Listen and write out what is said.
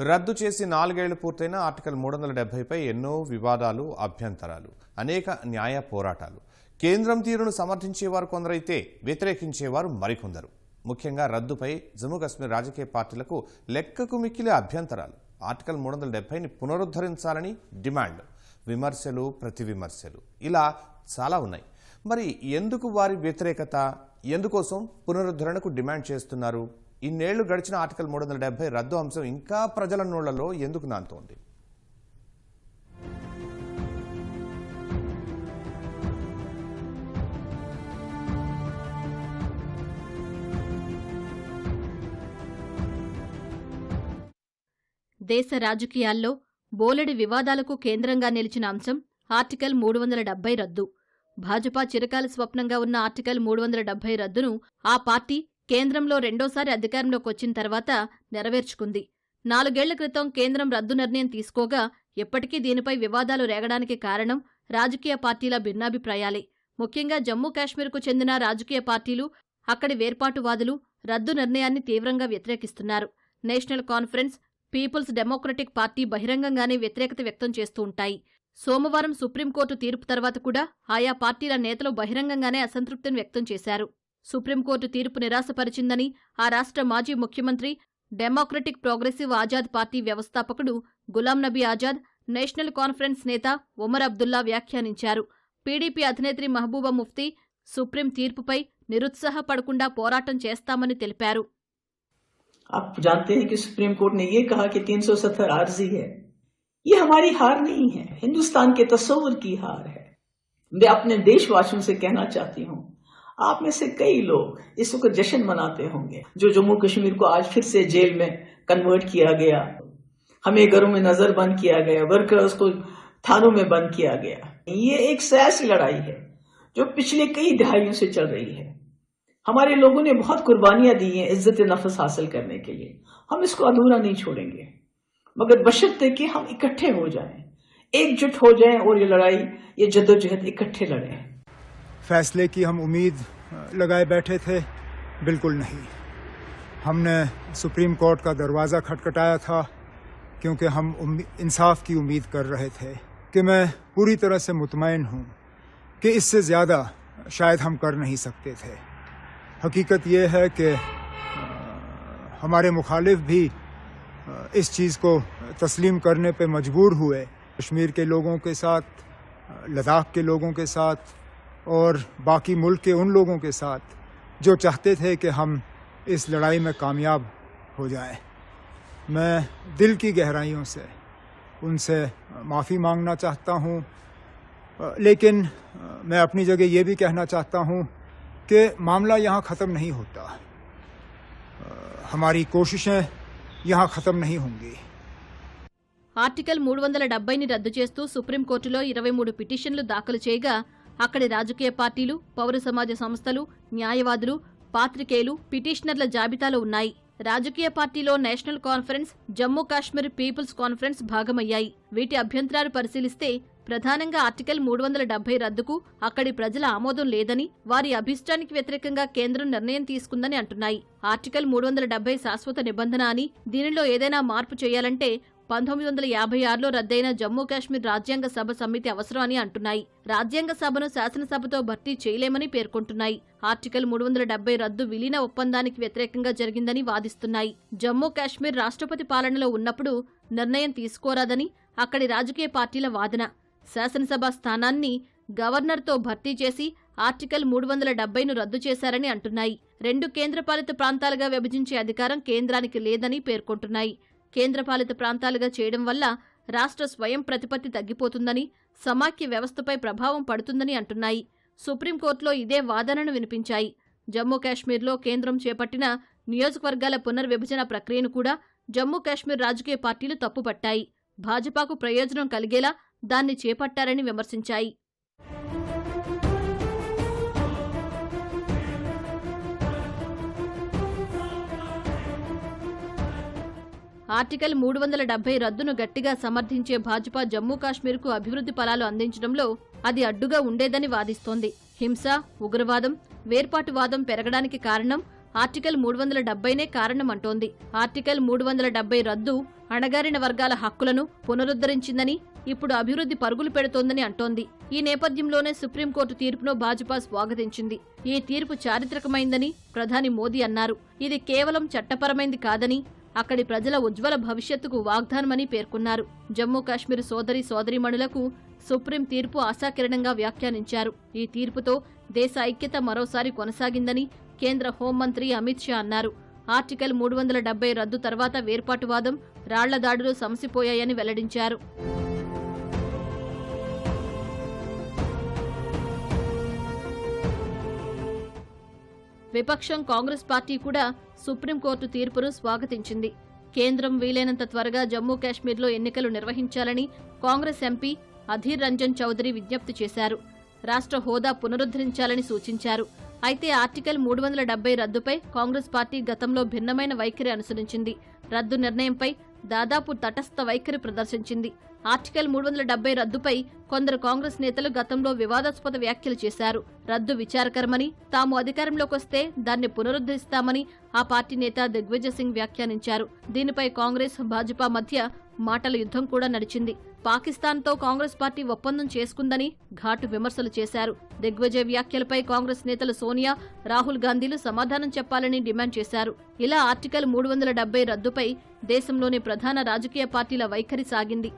రద్దు చేసి 4 ఏళ్లు పూర్తయిన ఆర్టికల్ 370పై ఎన్నో వివాదాలు, అభ్యంతరాలు, అనేక న్యాయ పోరాటాలు. కేంద్రం తీరును సమర్థించేవారు కొందరైతే వ్యతిరేకించేవారు మరికొందరు. ముఖ్యంగా రద్దుపై జమ్మూ కశ్మీర్ రాజకీయ పార్టీలకు లెక్కకు మిక్కిలే అభ్యంతరాలు. ఆర్టికల్ 370ని పునరుద్ధరించాలని డిమాండ్, విమర్శలు, ప్రతి విమర్శలు, ఇలా చాలా ఉన్నాయి. మరి ఎందుకు వారి వ్యతిరేకత? ఎందుకోసం పునరుద్ధరణకు డిమాండ్ చేస్తున్నారు? ఇన్నేళ్లు గడిచిన ఆర్టికల్ 370 రద్దు అంశం ఇంకా ప్రజల నోళ్లలో ఎందుకు నాంతోంది? దేశ రాజకీయాల్లో బోలెడు వివాదాలకు కేంద్రంగా నిలిచిన అంశం ఆర్టికల్ 370 రద్దు. భాజపా చిరకాల స్వప్నంగా ఉన్న ఆర్టికల్ 370 రద్దును ఆ పార్టీ కేంద్రంలో రెండోసారి అధికారంలోకి వచ్చిన తర్వాత నెరవేర్చుకుంది. 4 ఏళ్ల క్రితం కేంద్రం రద్దు నిర్ణయం తీసుకోగా ఎప్పటికీ దీనిపై వివాదాలు రేగడానికి కారణం రాజకీయ పార్టీల భిన్నాభిప్రాయాలే. ముఖ్యంగా జమ్మూ కాశ్మీర్కు చెందిన రాజకీయ పార్టీలు, అక్కడి వేర్పాటువాదులు రద్దు నిర్ణయాన్ని తీవ్రంగా వ్యతిరేకిస్తున్నారు. National conference, people's democratic party బహిరంగంగానే వ్యతిరేకత వ్యక్తం చేస్తూ ఉంటాయి. సోమవారం సుప్రీంకోర్టు తీర్పు తర్వాత కూడా ఆయా పార్టీల నేతలు బహిరంగంగానే అసంతృప్తిని వ్యక్తం చేశారు. సుప్రీంకోర్టు తీర్పు నిరాశపరిచిందని ఆ రాష్ట్ర మాజీ ముఖ్యమంత్రి, డెమోక్రటిక్ ప్రోగ్రెసివ్ ఆజాద్ పార్టీ వ్యవస్థాపకుడు గులాం నబీ ఆజాద్, నేషనల్ కాన్ఫరెన్స్ నేత ఒమర్ అబ్దుల్లా వ్యాఖ్యానించారు. పీడీపీ అధినేత్రి మహబూబా ముఫ్తీ సుప్రీం తీర్పుపై నిరుత్సాహపడకుండా పోరాటం చేస్తామని తెలిపారు. आप जानते हैं कि सुप्रीम कोर्ट ने ये कहा कि 370 आर्जी है। ये हमारी हार नहीं है, हिंदुस्तान के तस्वुर की हार है। मैं अपने देशवासियों से कहना चाहती हूँ, आप में से कई लोग इस वक्त जश्न मनाते होंगे जो जम्मू कश्मीर को आज फिर से जेल में कन्वर्ट किया गया, हमें घरों में नजर बंद किया गया, वर्कर्स को थानों में बंद किया गया। ये एक सियासी लड़ाई है जो पिछले कई दहाइयों से चल रही है। हमारे लोगों ने बहुत कुर्बानियां दी हैं इज्जत नफ्स हासिल करने के लिए। हम इसको अधूरा नहीं छोड़ेंगे, मगर बशर्ते कि हम इकट्ठे हो जाएं, एकजुट हो जाएं और ये लड़ाई, ये जद्दोजहद इकट्ठे लड़ें। फैसले की हम उम्मीद लगाए बैठे थे, बिल्कुल नहीं। हमने सुप्रीम कोर्ट का दरवाज़ा खटखटाया था क्योंकि हम इंसाफ की उम्मीद कर रहे थे कि मैं पूरी तरह से मुतमईन हूँ कि इससे ज़्यादा शायद हम कर नहीं सकते थे। हकीकत ये है कि हमारे मुखालिफ भी इस चीज़ को तस्लीम करने पे मजबूर हुए। कश्मीर के लोगों के साथ, लद्दाख के लोगों के साथ और बाकी मुल्क के उन लोगों के साथ जो चाहते थे कि हम इस लड़ाई में कामयाब हो जाएं। मैं दिल की गहराइयों से उनसे माफ़ी मांगना चाहता हूँ, लेकिन मैं अपनी जगह ये भी कहना चाहता हूँ कि मामला यहाँ ख़त्म नहीं होता, हमारी कोशिशें यहाँ ख़त्म नहीं होंगी। ఆర్టికల్ 370ని రద్దు చేస్తూ సుప్రీంకోర్టులో 23 పిటిషన్లు దాఖలు చేయగా అక్కడి రాజకీయ పార్టీలు, పౌర సమాజ సంస్థలు, న్యాయవాదులు, పాత్రికేయులు పిటిషనర్ల జాబితాలో ఉన్నాయి. రాజకీయ పార్టీలో national conference, Jammu Kashmir people's conference భాగమయ్యాయి. వీటి అభ్యంతరాలు పరిశీలిస్తే ప్రధానంగా ఆర్టికల్ 370 రద్దుకు అక్కడి ప్రజల ఆమోదం లేదని, వారి అభిష్టానికి వ్యతిరేకంగా కేంద్రం నిర్ణయం తీసుకుందని అంటున్నాయి. ఆర్టికల్ 370 శాశ్వత నిబంధన అని, దీనిలో ఏదైనా మార్పు చేయాలంటే 1956లో రద్దయిన జమ్మూ కాశ్మీర్ రాజ్యాంగ సభ సమితి అవసరం అని అంటున్నాయి. రాజ్యాంగ సభను శాసనసభతో భర్తీ చేయలేమని పేర్కొంటున్నాయి. ఆర్టికల్ 370 రద్దు విలీన ఒప్పందానికి వ్యతిరేకంగా జరిగిందని వాదిస్తున్నాయి. జమ్మూ కాశ్మీర్ రాష్ట్రపతి పాలనలో ఉన్నప్పుడు నిర్ణయం తీసుకోరాదని అక్కడి రాజకీయ పార్టీల వాదన. శాసనసభ స్థానాన్ని గవర్నర్తో భర్తీ చేసి ఆర్టికల్ 370ను రద్దు చేశారని అంటున్నాయి. 2 కేంద్రపాలిత ప్రాంతాలుగా విభజించే అధికారం కేంద్రానికి లేదని పేర్కొంటున్నాయి. కేంద్రపాలిత ప్రాంతాలుగా చేయడం వల్ల రాష్ట్ర స్వయం ప్రతిపత్తి తగ్గిపోతుందని, సమాఖ్య వ్యవస్థపై ప్రభావం పడుతుందని అంటున్నాయి. సుప్రీంకోర్టులో ఇదే వాదనను వినిపించాయి. జమ్మూ కాశ్మీర్లో కేంద్రం చేపట్టిన నియోజకవర్గాల పునర్విభజన ప్రక్రియను కూడా జమ్మూ కాశ్మీర్ రాజకీయ పార్టీలు తప్పుపట్టాయి. భాజపాకు ప్రయోజనం కలిగేలా దాన్ని చేపట్టారని విమర్శించాయి. ఆర్టికల్ 370 రద్దును గట్టిగా సమర్థించే భాజపా జమ్మూ కాశ్మీర్కు అభివృద్ధి ఫలాలు అందించడంలో అది అడ్డుగా ఉండేదని వాదిస్తోంది. హింస, ఉగ్రవాదం, వేర్పాటువాదం పెరగడానికి కారణం ఆర్టికల్ 370నే కారణమంటోంది. ఆర్టికల్ 370 రద్దు అణగారిన వర్గాల హక్కులను పునరుద్ధరించిందని, ఇప్పుడు అభివృద్ధి పరుగులు పెడుతోందని అంటోంది. ఈ నేపథ్యంలోనే సుప్రీంకోర్టు తీర్పును భాజపా స్వాగతించింది. ఈ తీర్పు చారిత్రకమైందని ప్రధాని మోదీ అన్నారు. ఇది కేవలం చట్టపరమైంది కాదని, అక్కడి ప్రజల ఉజ్వల భవిష్యత్తుకు వాగ్దానమని పేర్కొన్నారు. జమ్మూ కాశ్మీర్ సోదరీమణులకు సుప్రీం తీర్పు ఆశాకిరణంగా వ్యాఖ్యానించారు. ఈ తీర్పుతో దేశ ఐక్యత మరోసారి కొనసాగిందని కేంద్ర హోంమంత్రి అమిత్ షా అన్నారు. ఆర్టికల్ 370 రద్దు తర్వాత వేర్పాటువాదం, రాళ్ల దాడులు సమసిపోయాయని వెల్లడించారు. విపక్షం కాంగ్రెస్ పార్టీ కూడా సుప్రీంకోర్టు తీర్పును స్వాగతించింది. కేంద్రం వీలైనంత త్వరగా జమ్మూ కాశ్మీర్లో ఎన్నికలు నిర్వహించాలని కాంగ్రెస్ ఎంపీ అధీర్ రంజన్ చౌదరి విజ్ఞప్తి చేశారు. రాష్ట్ర హోదా పునరుద్ధరించాలని సూచించారు. అయితే ఆర్టికల్ 370 రద్దుపై కాంగ్రెస్ పార్టీ గతంలో భిన్నమైన వైఖరి అనుసరించింది. రద్దు నిర్ణయంపై దాదాపు తటస్థ వైఖరి ప్రదర్శించింది. ఆర్టికల్ 370 రద్దుపై కొందరు కాంగ్రెస్ నేతలు గతంలో వివాదాస్పద వ్యాఖ్యలు చేశారు. రద్దు విచారకరమని, తాము అధికారంలోకొస్తే దాన్ని పునరుద్ధరిస్తామని ఆ పార్టీ నేత దిగ్విజయ్ సింగ్ వ్యాఖ్యానించారు. దీనిపై కాంగ్రెస్, భాజపా మధ్య మాటల యుద్ధం కూడా నడిచింది. పాకిస్తాన్తో కాంగ్రెస్ పార్టీ ఒప్పందం చేసుకుందని ఘాటు విమర్శలు చేశారు. దిగ్విజయ్ వ్యాఖ్యలపై కాంగ్రెస్ నేతలు సోనియా, రాహుల్ గాంధీలు సమాధానం చెప్పాలని డిమాండ్ చేశారు. ఇలా ఆర్టికల్ 370 రద్దుపై దేశంలోని ప్రధాన రాజకీయ పార్టీల వైఖరి సాగింది.